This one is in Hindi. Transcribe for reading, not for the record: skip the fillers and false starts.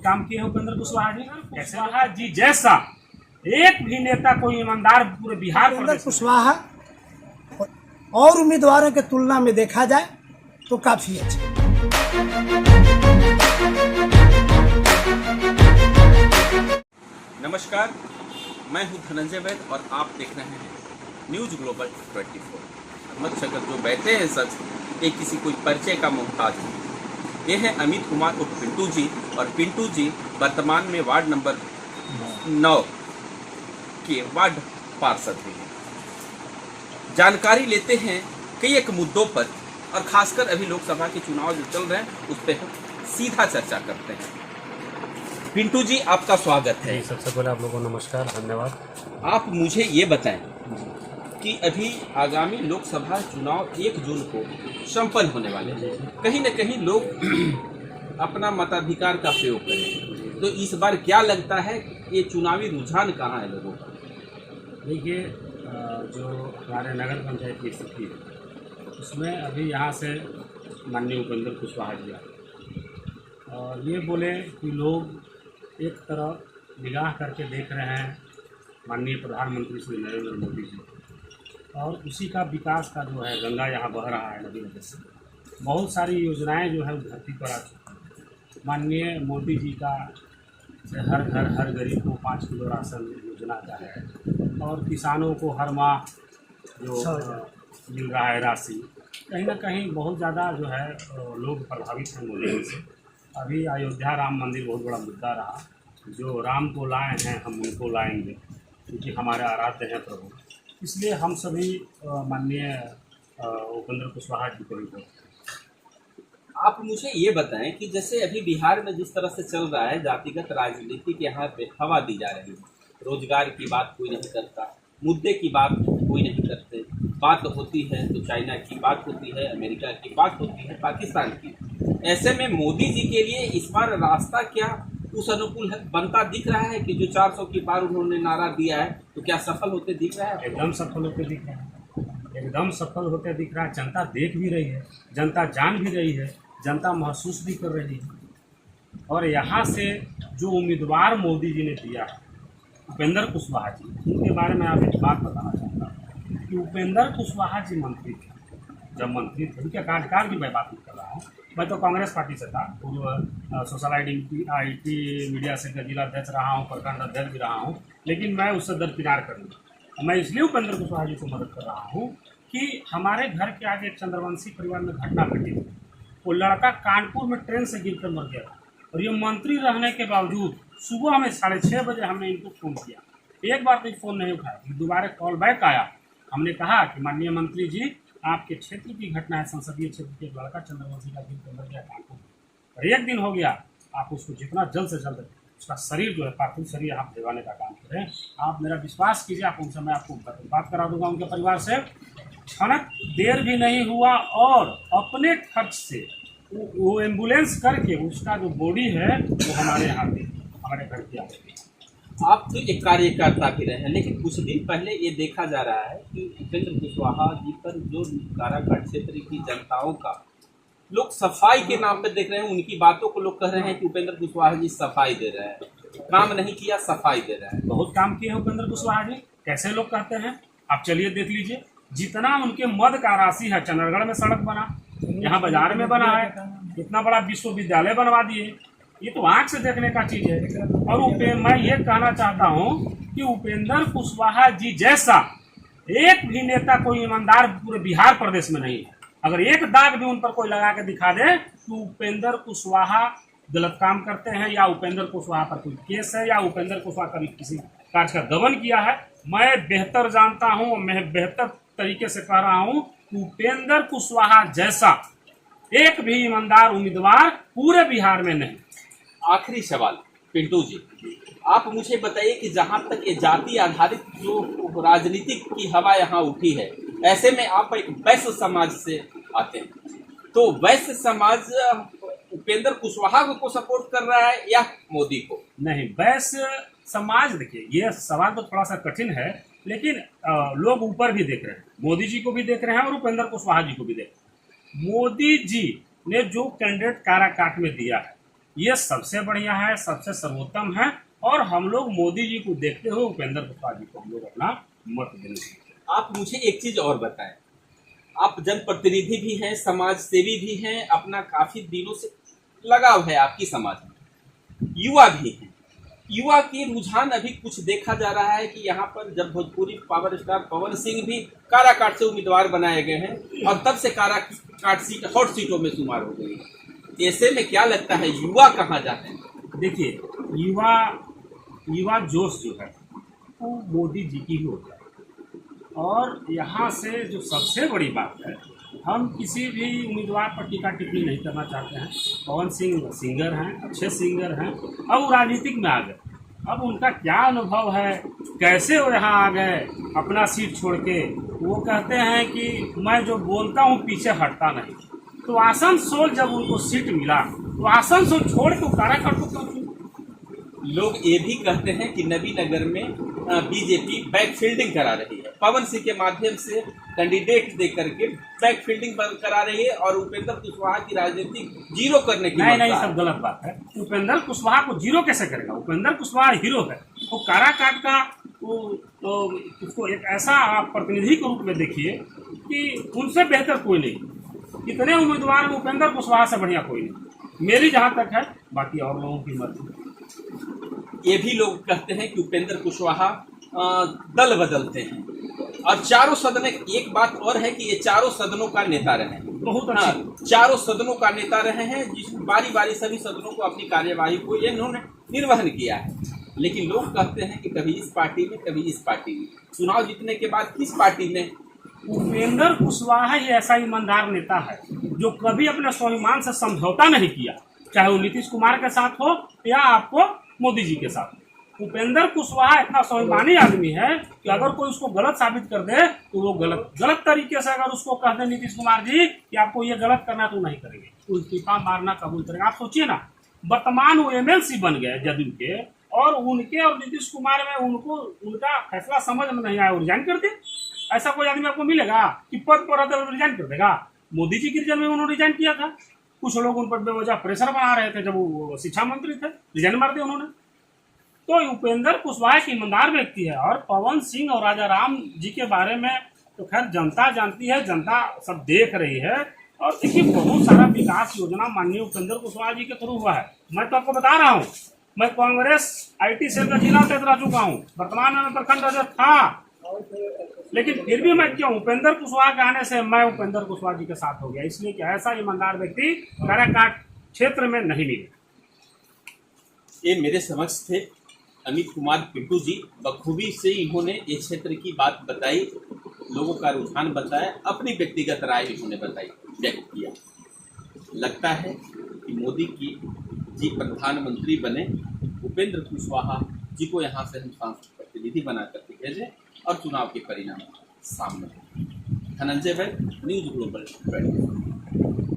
काम किए हैं उपेंद्र कुशवाहा जी जैसा एक भी नेता कोई ईमानदार पूरे बिहार उपेंद्र कुशवाहा और उम्मीदवारों के तुलना में देखा जाए तो काफी अच्छा। नमस्कार, मैं हूं धनंजय वैद और आप देख रहे हैं न्यूज ग्लोबल 24। मत शक्ल जो बैठे हैं सच ये किसी कोई परिचय का मोहताज नहीं। ये है अमित कुमार उर्फ पिंटू जी, और पिंटू जी वर्तमान में वार्ड नंबर 9 के वार्ड पार्षद भी हैं। जानकारी लेते हैं कई एक मुद्दों पर, और खासकर अभी लोकसभा के चुनाव जो चल रहे हैं उस पर हम सीधा चर्चा करते हैं। पिंटू जी, आपका स्वागत है। सबसे पहले आप लोगों को नमस्कार, धन्यवाद। आप मुझे ये बताएं कि अभी आगामी लोकसभा चुनाव 1 जून को संपन्न होने वाले हैं। कहीं न कहीं लोग अपना मताधिकार का प्रयोग करें, तो इस बार क्या लगता है ये चुनावी रुझान कहाँ है लोगों का? देखिए, जो हमारे नगर पंचायत की स्थिति है उसमें अभी यहाँ से माननीय उपेंद्र कुशवाहा जी आए और ये बोले कि लोग एक तरफ निगाह करके देख रहे हैं माननीय प्रधानमंत्री श्री नरेंद्र मोदी जी, और उसी का विकास का जो है गंगा यहाँ बह रहा है नदी वजह से। बहुत सारी योजनाएं जो है धरती पर आ चुकी हैं। माननीय मोदी जी का हर घर हर गरीब को 5 किलो राशन योजना का है, और किसानों को हर माह जो मिल रहा है राशि। कहीं ना कहीं बहुत ज़्यादा जो है लोग प्रभावित हैं मोदी जी से। अभी अयोध्या राम मंदिर बहुत बड़ा मुद्दा रहा। जो राम को लाए हैं हम उनको लाएंगे, क्योंकि हमारे आराध्य हैं प्रभु। इसलिए हम सभी माननीय उपेंद्र कुशवाहा जी को ही। आप मुझे ये बताएं कि जैसे अभी बिहार में जिस तरह से चल रहा है जातिगत राजनीति के यहाँ पे हवा दी जा रही है। रोजगार की बात कोई नहीं करता, मुद्दे की बात कोई नहीं करते। बात होती है तो चाइना की बात होती है, अमेरिका की बात होती है, पाकिस्तान की। ऐसे में मोदी जी के लिए इस बार रास्ता क्या उस अनुकूल है बनता दिख रहा है कि जो 400 की बार उन्होंने नारा दिया है, तो क्या सफल होते दिख रहा है? एकदम सफल होते दिख रहा है, एकदम सफल होते दिख रहा है। जनता देख भी रही है, जनता जान भी रही है, जनता महसूस भी कर रही है। और यहाँ से जो उम्मीदवार मोदी जी ने दिया है उपेंद्र कुशवाहा जी, उनके बारे में आप एक बात बताना चाहता हूँ कि उपेंद्र कुशवाहा जी मंत्री थे। जब मंत्री थे उनके कार्यकाल की मैं बात नहीं कर रहा हूँ, मैं तो कांग्रेस पार्टी से था, पूर्व सोशल आईटी मीडिया से जिला अध्यक्ष रहा हूँ, प्रखंड अध्यक्ष भी रहा हूँ, लेकिन मैं उससे दरकिनार कर लूँ। मैं इसलिए उपेंद्र कुशवाहा जी को मदद कर रहा हूँ कि हमारे घर के आगे एक चंद्रवंशी परिवार में घटना घटी थी। वो लड़का कानपुर में ट्रेन से गिरकर मर गया था, और ये मंत्री रहने के बावजूद सुबह हमें 6:30 बजे हमने इनको फ़ोन किया। एक बार तो फ़ोन नहीं उठाया, दोबारा कॉल बैक आया। हमने कहा कि माननीय मंत्री जी, आपके क्षेत्र की घटना है, संसदीय क्षेत्र के लड़का चंद्रवंशी का गिरकर मर गया कानपुर, और 1 दिन हो गया। आप उसको जितना जल्द से जल्द उसका शरीर जो है पार्थिव शरीर आप भिजवाने का काम करें। आप मेरा विश्वास कीजिए, आप उनसे मैं आपको बात करा दूंगा उनके परिवार से। क्षणक देर भी नहीं हुआ, और अपने खर्च से वो एम्बुलेंस करके उसका जो बॉडी है वो हमारे यहाँ पे हमारे घर के आगे। आप तो एक कार्यकर्ता भी रहे हैं, लेकिन कुछ दिन पहले ये देखा जा रहा है कि उपेंद्र कुशवाहा जी पर जो काराकाट क्षेत्र की जनताओं का लोग सफाई के नाम पे देख रहे हैं। उनकी बातों को लोग कह रहे हैं कि उपेंद्र कुशवाहा जी सफाई दे रहे हैं, काम नहीं किया सफाई दे रहे हैं। बहुत काम किए हैं उपेंद्र कुशवाहा जी, कैसे लोग कहते हैं आप चलिए देख लीजिए। जितना उनके मद का राशि है, चंद्रगढ़ में सड़क बना, यहाँ बाजार में बना है, इतना बड़ा विश्वविद्यालय बनवा दिए। ये तो आंख से देखने का चीज है। और मैं ये कहना चाहता हूँ कि उपेंद्र कुशवाहा जी जैसा एक भी नेता कोई ईमानदार पूरे बिहार प्रदेश में नहीं है। अगर एक दाग भी उन पर कोई लगा के दिखा दे तो उपेंद्र कुशवाहा गलत काम करते हैं, या उपेंद्र कुशवाहा पर कोई केस है, या उपेंद्र कुशवाहा कभी किसी कार्य का गबन किया है। मैं बेहतर जानता हूँ, मैं बेहतर तरीके से कह रहा हूँ कि उपेंद्र कुशवाहा जैसा एक भी ईमानदार उम्मीदवार पूरे बिहार में नहीं। आखिरी सवाल पिंटू जी, आप मुझे बताइए कि जहां तक ये जाति आधारित जो राजनीतिक की हवा यहाँ उठी है, ऐसे में आप एक वैश्य समाज से आते हैं, तो वैश्य समाज उपेंद्र कुशवाहा को सपोर्ट कर रहा है या मोदी को? नहीं, वैश्य समाज, देखिए ये सवाल तो थोड़ा सा कठिन है, लेकिन लोग ऊपर भी देख रहे हैं, मोदी जी को भी देख रहे हैं और उपेंद्र कुशवाहा जी को भी देख रहे हैं। मोदी जी ने जो कैंडिडेट काराकाट में दिया है ये सबसे बढ़िया है, सबसे सर्वोत्तम है, और हम लोग मोदी जी को देखते हुए उपेंद्र कुशवाहा जी को हम लोग अपना मत देंगे। आप मुझे एक चीज और बताएं, आप जनप्रतिनिधि भी हैं, समाज सेवी भी हैं, अपना काफी दिनों से लगाव है आपकी समाज में, युवा भी हैं। युवा के रुझान अभी कुछ देखा जा रहा है कि यहाँ पर जब भोजपुरी पावर स्टार पवन सिंह भी काराकाट से उम्मीदवार बनाए गए हैं और तब से काराकाट सीट हॉट सीटों में शुमार हो गई है। ऐसे में क्या लगता है युवा कहाँ जाते हैं? देखिए, युवा जोश जो है वो मोदी जी की ही होता है। और यहाँ से जो सबसे बड़ी बात है, हम किसी भी उम्मीदवार पर टीका टिप्पणी नहीं करना चाहते हैं। पवन सिंह सिंगर हैं, अच्छे सिंगर हैं, अब वो राजनीतिक में आ गए। अब उनका क्या अनुभव है, कैसे वो यहाँ आ गए अपना सीट छोड़ के। वो कहते हैं कि मैं जो बोलता हूँ पीछे हटता नहीं। तो आसनसोल जब उनको सीट मिला तो आसनसोल छोड़ के काराकाट को क्यों चुना? लोग ये भी कहते हैं कि नबीनगर में बीजेपी बैकफील्डिंग करा रही है, पवन सिंह के माध्यम से कैंडिडेट दे करके बैकफील्डिंग करा रही है और उपेंद्र कुशवाहा की राजनीति जीरो करने की नहीं, सब गलत बात है। उपेंद्र कुशवाहा को जीरो कैसे करेगा? उपेंद्र कुशवाहा हीरो है। वो काराकाट का तो उसको एक ऐसा आप प्रतिनिधि के रूप में देखिए कि उनसे बेहतर कोई नहीं। इतने उम्मीदवार में उपेंद्र कुशवाहा से बढ़िया कोई नहीं, मेरी जहाँ तक है, बाकी और लोगों की मर्जी। ये भी लोग कहते हैं कि उपेंद्र कुशवाहा दल बदलते हैं और चारों सदन, एक बात और है कि ये चारों सदनों का नेता रहे हैं। बहुत अच्छी। चारों सदनों का नेता रहे हैं, जिसमें बारी बारी सभी सदनों को अपनी कार्यवाही को ये इन्होंने निर्वहन किया है। लेकिन लोग कहते हैं कि कभी इस पार्टी में, कभी इस पार्टी में। चुनाव जीतने के बाद किस पार्टी में? उपेंद्र कुशवाहा ही ऐसा ईमानदार नेता है जो कभी अपने स्वाभिमान से समझौता नहीं किया, चाहे वो नीतीश कुमार के साथ हो या आपको मोदी जी के साथ। उपेंद्र कुशवाहा इतना स्वाभिमानी आदमी है कि अगर कोई उसको गलत साबित कर दे तो वो गलत तरीके से अगर उसको कह दे नीतीश कुमार जी कि आपको ये गलत करना, तो नहीं करेंगे, इस्तीफा मारना कबूल करेंगे। आप सोचिए ना, वर्तमान वो एमएलसी बन गए जदयू के, और उनके और नीतीश कुमार में उनका फैसला समझ में नहीं आया, वो रिजाइन कर दे। ऐसा कोई आदमी आपको मिलेगा कि पद पर रहते रिजाइन कर देगा? मोदी जी के रिजन में उन्होंने रिजाइन किया था। कुछ लोग उन पर बेवजह प्रेशर बना रहे थे जब वो शिक्षा मंत्री थे, रिजाइन मार दिया उन्होंने। तो उपेंद्र कुशवाहा एक ईमानदार व्यक्ति है। और पवन सिंह और राजा राम जी के बारे में तो खैर जनता जानती है, जनता सब देख रही है। और देखिए, बहुत सारा विकास योजना माननीय उपेंद्र कुशवाहा जी के थ्रू हुआ है। मैं तो आपको बता रहा हूँ, मैं कांग्रेस IT सेल का जिला अध्यक्ष रह चुका हूँ, वर्तमान में प्रखंड अध्यक्ष था, लेकिन फिर भी मैं क्यों, उपेंद्र कुशवाहा के आने से मैं उपेंद्र कुशवाहा जी के साथ हो गया। इसलिए कि ऐसा ईमानदार व्यक्ति काराकाट क्षेत्र में नहीं मिले। ये मेरे समक्ष थे अमित कुमार पिंटू जी। बखूबी से इन्होंने ये क्षेत्र की बात बताई, लोगों का रुझान बताया, अपनी व्यक्तिगत राय इन्होंने बताई, व्यक्त किया। लगता है कि मोदी जी प्रधानमंत्री बने, उपेंद्र कुशवाहा जी को यहाँ से हम सांसद प्रतिनिधि बना करके भेजें और चुनाव के परिणाम सामने। धनंजय वैद, न्यूज ग्लोबल 24।